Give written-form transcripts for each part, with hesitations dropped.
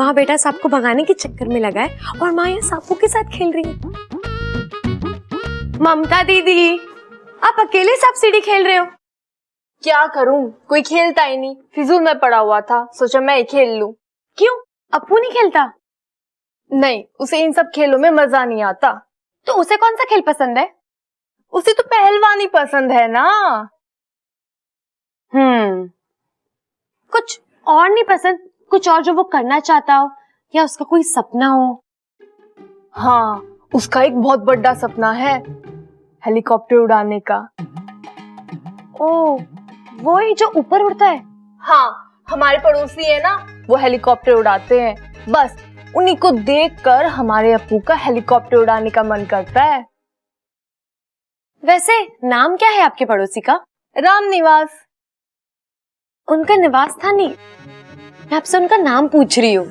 वहाँ बेटा सांप को भगाने के चक्कर में लगा है और माँ यहाँ सांपों के साथ खेल रही है। ममता दीदी, आप अकेले सांप सीढ़ी खेल रहे हो? क्या करूं, कोई खेलता ही नहीं, फिजूल में पड़ा हुआ था, सोचा मैं ही खेल लूं। क्यों, अप्पू नहीं खेलता? नहीं, उसे इन सब खेलों में मजा नहीं आता। तो उसे कौन सा खेल पसंद है? उसे तो पहलवानी पसंद है ना। कुछ और नहीं पसंद? कुछ और जो वो करना चाहता हो या उसका कोई सपना हो? हाँ, उसका एक बहुत बड़ा सपना है, हेलीकॉप्टर उड़ाने का। ओह, वो ही जो ऊपर उड़ता है? हाँ, हमारे पड़ोसी है ना, वो हेलीकॉप्टर उड़ाते हैं। बस उन्हीं को देखकर हमारे अप्पू का हेलीकॉप्टर उड़ाने का मन करता है। वैसे नाम क्या है आपके पड़ोसी का? राम निवास। उनका निवास स्थान नहीं, मैं आपसे उनका नाम पूछ रही हूँ।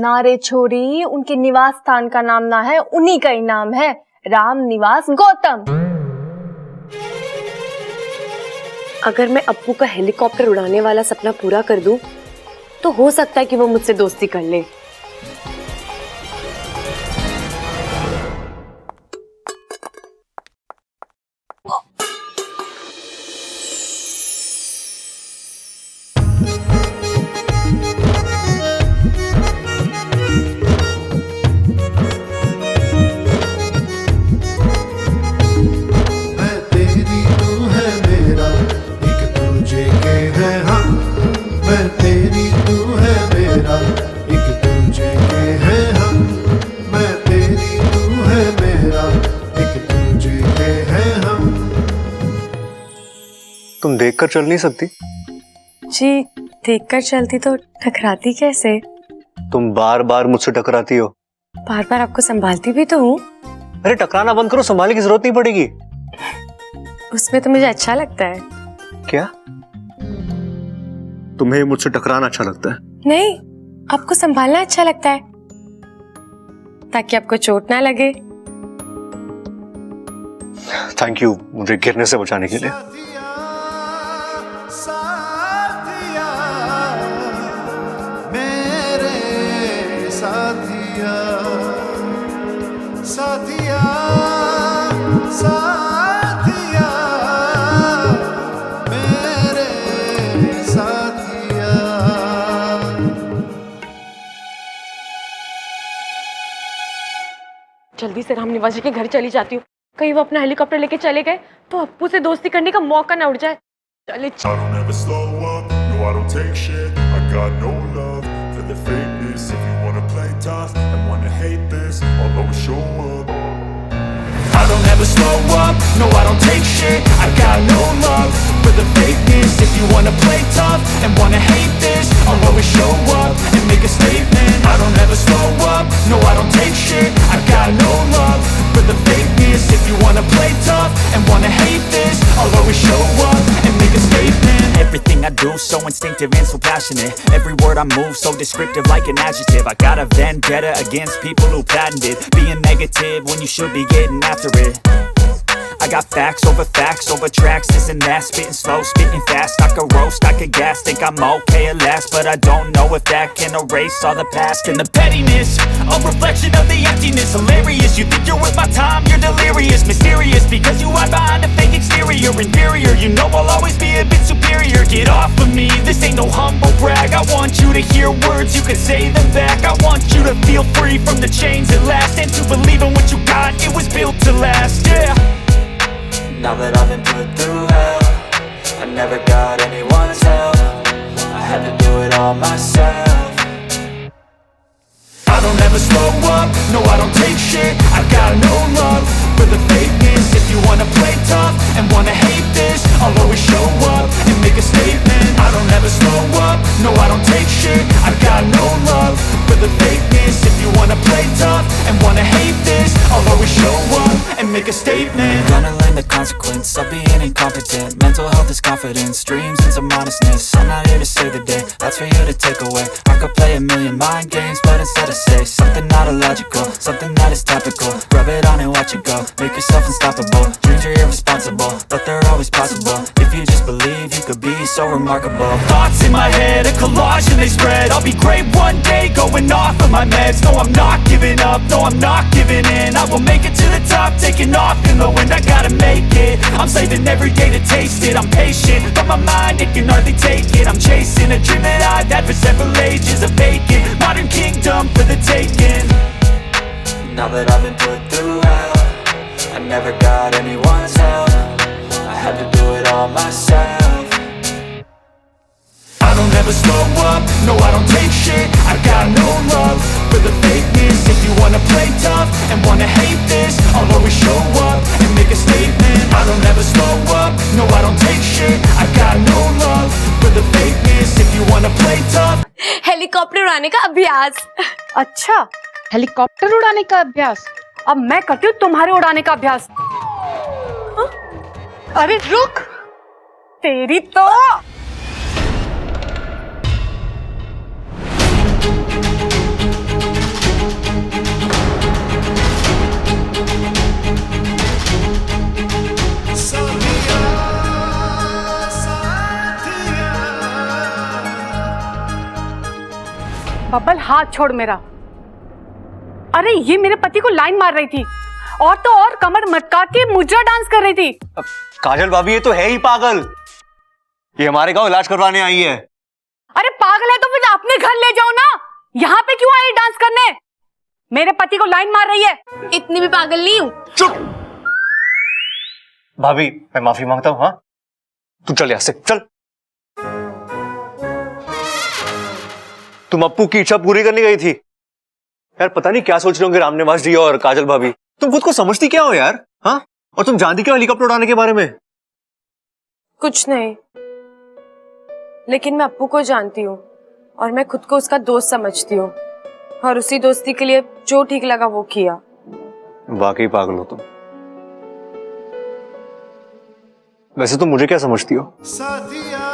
ना रे छोरी, उनके निवास स्थान का नाम ना है, उन्हीं का ही नाम है, राम निवास गौतम। अगर मैं अप्पू का हेलीकॉप्टर उड़ाने वाला सपना पूरा कर दूं, तो हो सकता है कि वो मुझसे दोस्ती कर ले। तुम देखकर चल नहीं सकती? जी, देखकर चलती तो टकराती कैसे? तुम बार बार मुझसे टकराती हो। बार बार आपको संभालती भी तो हूँ। अरे टकराना बंद करो, संभालने की जरूरत नहीं पड़ेगी। उसमें तो मुझे अच्छा लगता है। क्या? तुम्हें मुझसे टकराना अच्छा लगता है? नहीं, आपको संभालना अच्छा लगता है, ताकि आपको चोट ना लगे। थैंक यू मुझे गिरने से बचाने के लिए। जल्दी से राम निवास जी के घर चली जाती हूँ, कहीं वो अपना हेलीकॉप्टर लेके चले गए तो अप्पू से दोस्ती करने का मौका ना उड़ जाए। चले I don't ever slow up, no I don't take shit. I got no love for the fakeness. If you wanna play tough and wanna hate this, I'll always show up and make a statement. I don't ever slow up, no I don't take shit. I got no love for the fakeness. If you wanna play tough and wanna hate this, I'll always show up and make a statement. Everything I do so instinctive and so passionate. Every word I move so descriptive like an adjective. I got a vendetta against people who patented being negative when you should be getting after it. I got facts over tracks, this and that. Spitting slow, spitting fast. I could roast, I could gas. Think I'm okay at last, but I don't know if that can erase all the past. And the pettiness, a reflection of the emptiness. Hilarious, you think you're worth my time, you're delirious. Mysterious, because you hide behind a fake exterior. Inferior, you know I'll always be a bit superior. Get off of me, this ain't no humble brag. I want you to hear words, you can say them back. I want you to feel free from the chains at last, and to believe in what you got, it was built to last, yeah. Now that I've been put through hell, I never got anyone's help. I had to do it all myself. I don't ever slow up, no I don't take shit. I got no love for the fakeness. If you wanna play tough and wanna hate this, I'll always show up and make a statement. I don't ever slow up, no I don't take shit. I got no love for the fakeness. If you wanna play tough and wanna hate this, I'll always show up and make a statement. Gonna learn the consequence of being incompetent. Mental health is confidence, dreams and some honestness. I'm not here to save the day, that's for you to take away. I could play a million mind games, but instead I say something not illogical, something that is topical. Rub it on and watch it go, make yourself unstoppable. Dreams are irresponsible, but they're always possible. If you just believe, you could to be so remarkable. Thoughts in my head, a collage and they spread. I'll be great one day, going off of my meds. No, I'm not giving up, no, I'm not giving in. I will make it to the top, taking off in the wind. I gotta make it, I'm saving every day to taste it. I'm patient, but my mind, it can hardly take it. I'm chasing a dream that I've had for several ages. A vacant, modern kingdom for the taking. Now that I've been put through hell, I never got anyone's help. I had to do it all myself. I don't ever slow up, no I don't take shit. I got no love for the fakeness. If you wanna play tough and wanna hate this, I'll always show up and make a statement. I don't ever slow up, no I don't take shit. I got no love for the fakeness. If you wanna play tough. Helicopter उड़ाने का अभ्यास। अच्छा, helicopter उड़ाने का अभ्यास। अब मैं करती हूँ तुम्हारे उड़ाने का अभ्यास। अरे रुक, तेरी तो। बब्बल हाथ छोड़ मेरा। अरे ये मेरे पति को लाइन मार रही थी और तो और कमर मटका के मुजरा डांस कर रही थी। काजल भाभी ये तो है ही पागल, ये हमारे गांव इलाज करवाने आई है। अरे पागल है तो फिर अपने घर ले जाओ ना, यहाँ पे क्यों आई डांस करने? मेरे पति को लाइन मार रही है। इतनी भी पागल नहीं हूँ। चुप भाभी, मैं माफी मांगता हूँ। हाँ तू चल यहाँ से, चल। तुम अप्पू की इच्छा पूरी करने गई थी यार। पता नहीं क्या सोच रहे होंगे रामनिवास जी और काजल भाभी। तुम खुद को समझती क्या हो यार? हाँ, और तुम जानती क्या हेलीकॉप्टर उड़ाने के बारे में? कुछ नहीं, लेकिन मैं अप्पू को जानती हूँ और मैं खुद को उसका दोस्त समझती हूँ और उसी दोस्ती के लिए जो ठीक लगा वो किया। वाकई पागल हो तुम। वैसे तुम मुझे क्या समझती हो? साथिया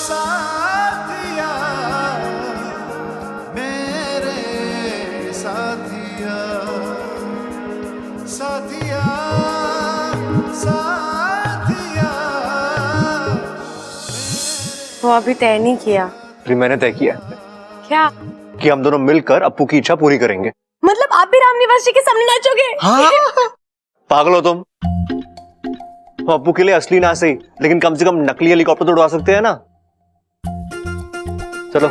साथिया मेरे साथिया साथिया साथिया। वो अभी तय नहीं किया। फिर मैंने तय किया क्या? कि हम दोनों मिलकर अप्पू की इच्छा पूरी करेंगे। मतलब आप भी रामनिवास जी के सामने नाचोगे? हाँ? पागल हो तुम। हम अप्पू के लिए असली ना सही, लेकिन कम से कम नकली हेलीकॉप्टर तो उड़ा सकते हैं ना। चलो।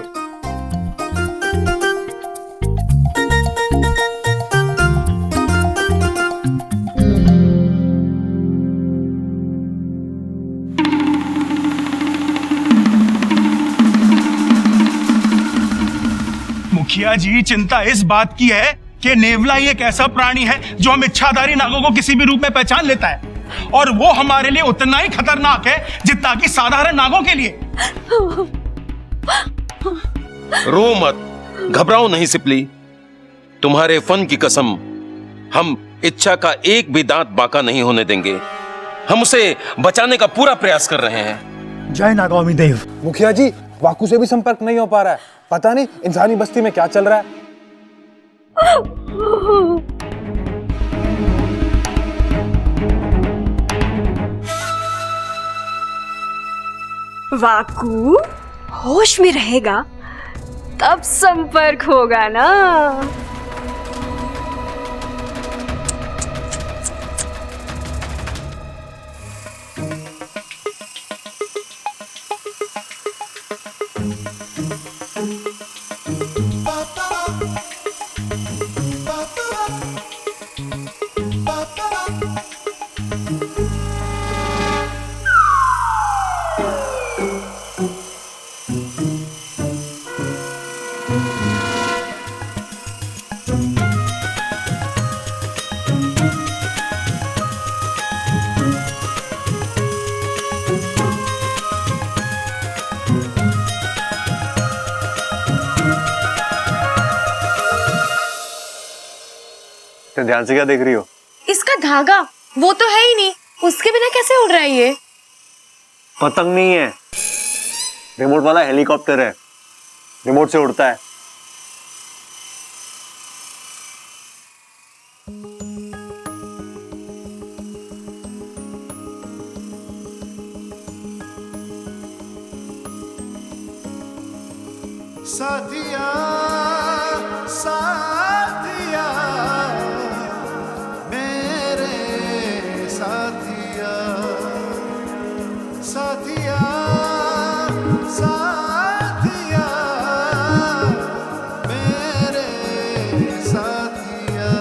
मुखिया जी, चिंता इस बात की है कि नेवला ही एक ऐसा प्राणी है जो हम इच्छाधारी नागों को किसी भी रूप में पहचान लेता है, और वो हमारे लिए उतना ही खतरनाक है जितना कि साधारण नागों के लिए। रो मत, घबराओ नहीं सिपली। तुम्हारे फन की कसम, हम इच्छा का एक भी दांत बाका नहीं होने देंगे। हम उसे बचाने का पूरा प्रयास कर रहे हैं। जय नागामी देव। मुखिया जी, वाकू से भी संपर्क नहीं हो पा रहा है। पता नहीं इंसानी बस्ती में क्या चल रहा है। वाकू होश में रहेगा तब संपर्क होगा ना। ध्यान से क्या देख रही हो? इसका धागा वो तो है ही नहीं, उसके बिना कैसे उड़ रहा है ये? पतंग नहीं है, रिमोट वाला हेलीकॉप्टर है। रिमोट से उड़ता है। साथिया साथिया मेरे साथिया साथिया साथिया मेरे साथिया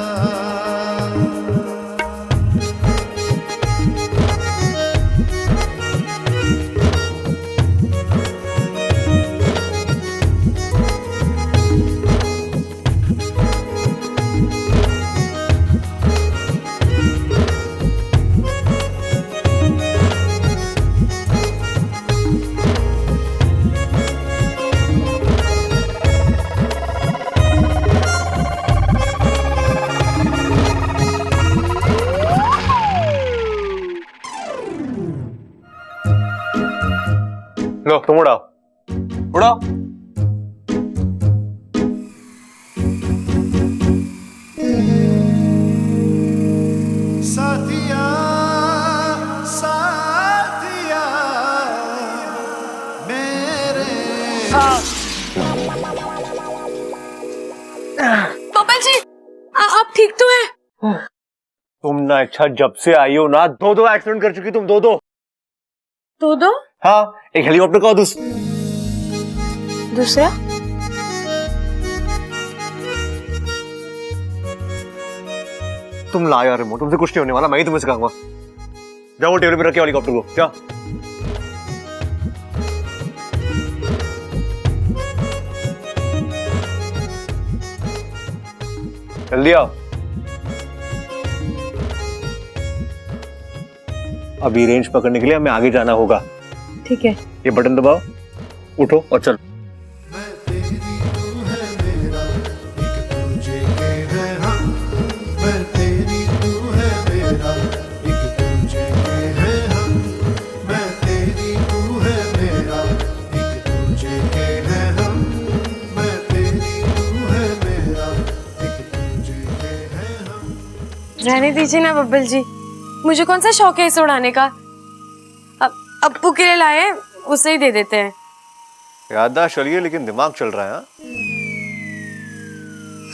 लो तुम उड़ाओ उड़ाओ। साथिया साथिया मेरे बब्बल जी आप ठीक तो हैं? तुम ना अच्छा जब से आई हो ना दो दो एक्सीडेंट कर चुकी तुम, दो दो। दो हाँ, एक हेलीकॉप्टर का और दूसरा तुम ला यार रिमोट, तुमसे कुछ नहीं होने वाला, मैं ही तुम्हें सिखाऊंगा। जाओ वो टेबल पे रखे हेलीकॉप्टर को, जा। जल्दी आओ। अभी रेंज पकड़ने के लिए हमें आगे जाना होगा। ठीक है। ये बटन दबाओ, उठो और चलो। मैं तेरी तू है मेरा एक दूजे के है हम मैं तेरी तू है मेरा एक दूजे के है हम मैं तेरी तू है मेरा एक दूजे के है हम मैं तेरी तू है मेरा एक दूजे के है हम। रहने दीजिए ना बब्बल जी, मुझे कौन सा शौक है इसे उड़ाने का। अप्पू के लिए लाए, उसे ही दे देते हैं। याददाश्त चलिए लेकिन दिमाग चल रहा है। हाँ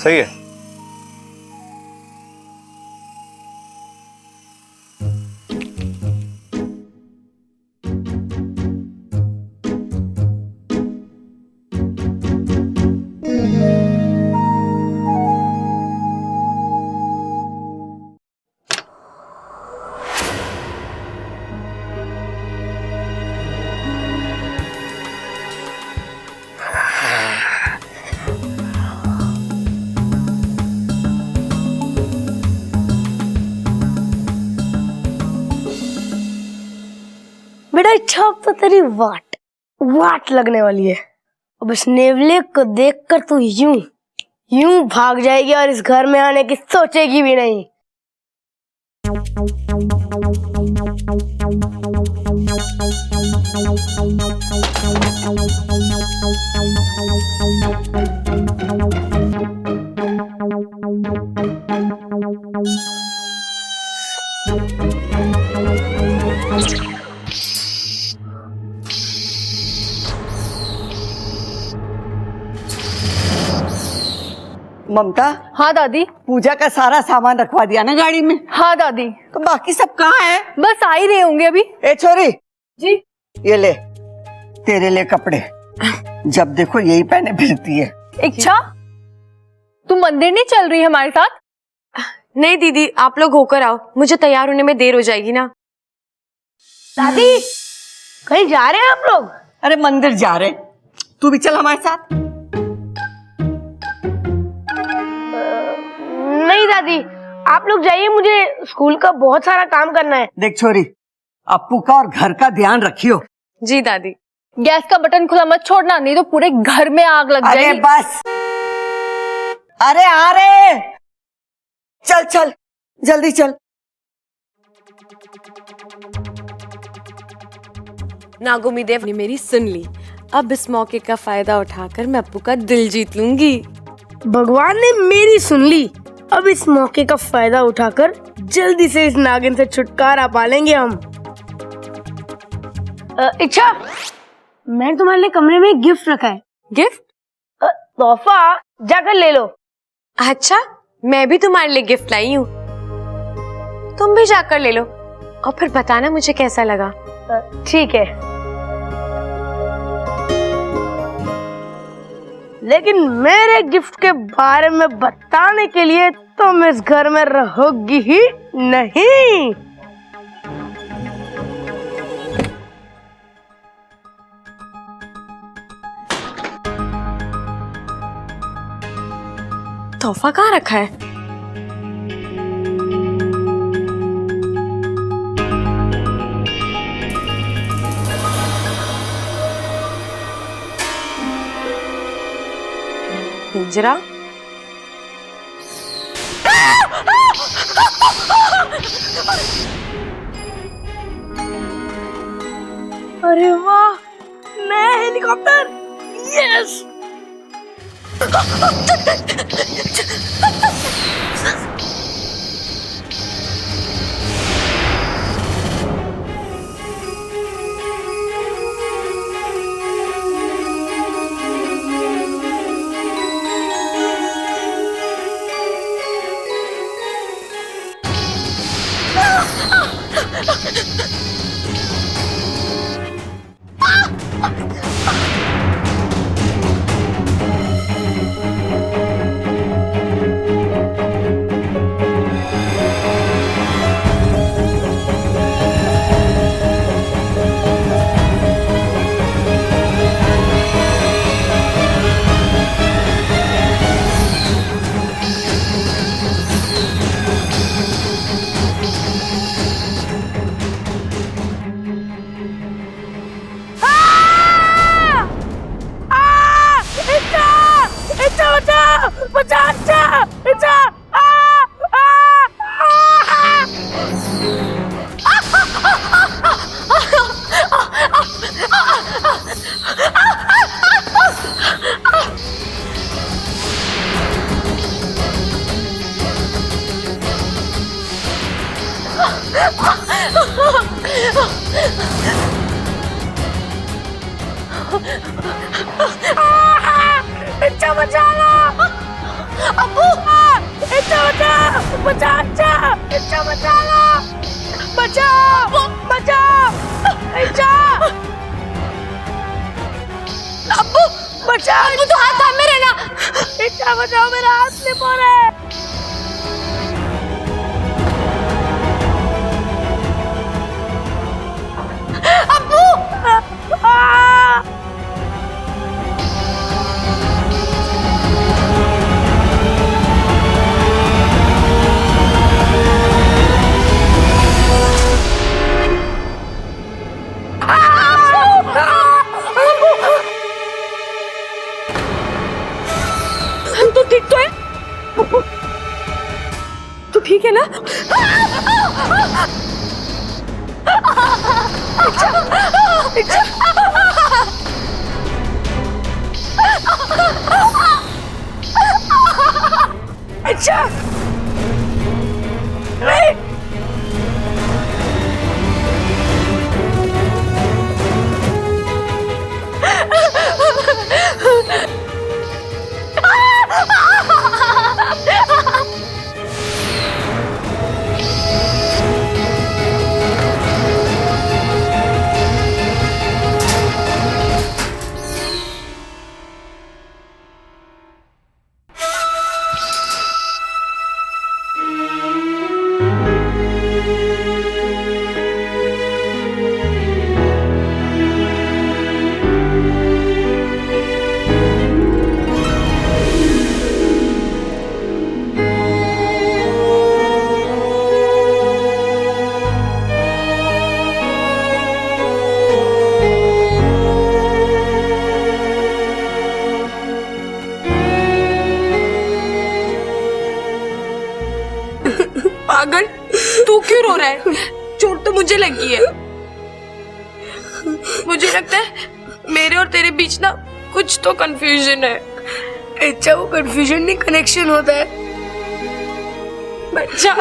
सही है। बेटा इच्छा अब तो तेरी वाट वाट लगने वाली है। अब इस नेवले को देखकर तू यूं यूं भाग जाएगी और इस घर में आने की सोचेगी भी नहीं। ममता, हाँ दादी। पूजा का सारा सामान रखवा दिया ना गाड़ी में? हाँ दादी। तो बाकी सब कहाँ है? बस आ ही रहे होंगे अभी। ए छोरी, जी। ये ले तेरे लिए कपड़े, जब देखो यही पहने फिरती है। इच्छा, तू मंदिर नहीं चल रही हमारे साथ? नहीं दीदी, आप लोग होकर आओ, मुझे तैयार होने में देर हो जाएगी ना। दादी कहीं जा रहे हैं आप लोग? अरे मंदिर जा रहे, तू भी चल हमारे साथ। नहीं दादी, आप लोग जाइए, मुझे स्कूल का बहुत सारा काम करना है। देख छोरी, अप्पू का और घर का ध्यान रखियो। जी दादी। गैस का बटन खुला मत छोड़ना, नहीं तो पूरे घर में आग लग जाएगी। अरे बस, अरे आ रहे, चल चल जल्दी चल। नागोमी देव ने मेरी सुन ली, अब इस मौके का फायदा उठाकर मैं अप्पू का दिल जीत लूंगी। भगवान ने मेरी सुन ली, अब इस मौके का फायदा उठाकर जल्दी से इस नागिन से छुटकारा पा लेंगे हम। इच्छा, मैंने तुम्हारे लिए कमरे में एक गिफ्ट रखा है। गिफ्ट? तोहफा जाकर ले लो। अच्छा, मैं भी तुम्हारे लिए गिफ्ट लाई हूँ, तुम भी जाकर ले लो और फिर बताना मुझे कैसा लगा। ठीक है, लेकिन मेरे गिफ्ट के बारे में बताने के लिए तुम इस घर में रहोगी ही नहीं। तोहफा कहाँ रखा है? पिंजरा? अरे वाह, नया हेलीकॉप्टर! यस! इच्छा बचा लो, अब्बू! इच्छा बचाओ, इच्छा बचा लो, बचाओ, इच्छा! अब्बू बचाओ! अब्बू तो हाथ थामे रहना। इच्छा बचाओ, मेरा हाथ स्लिप हो रहा है। अब्बू! तो ठीक तो है? तू ठीक है ना? अच्छा नहीं, पागल, तू क्यों रो रहा है? चोट तो मुझे लगी है। मुझे लगता है मेरे और तेरे बीच ना कुछ तो कंफ्यूजन है। अच्छा, वो कंफ्यूजन नहीं, कनेक्शन होता है। बच्चा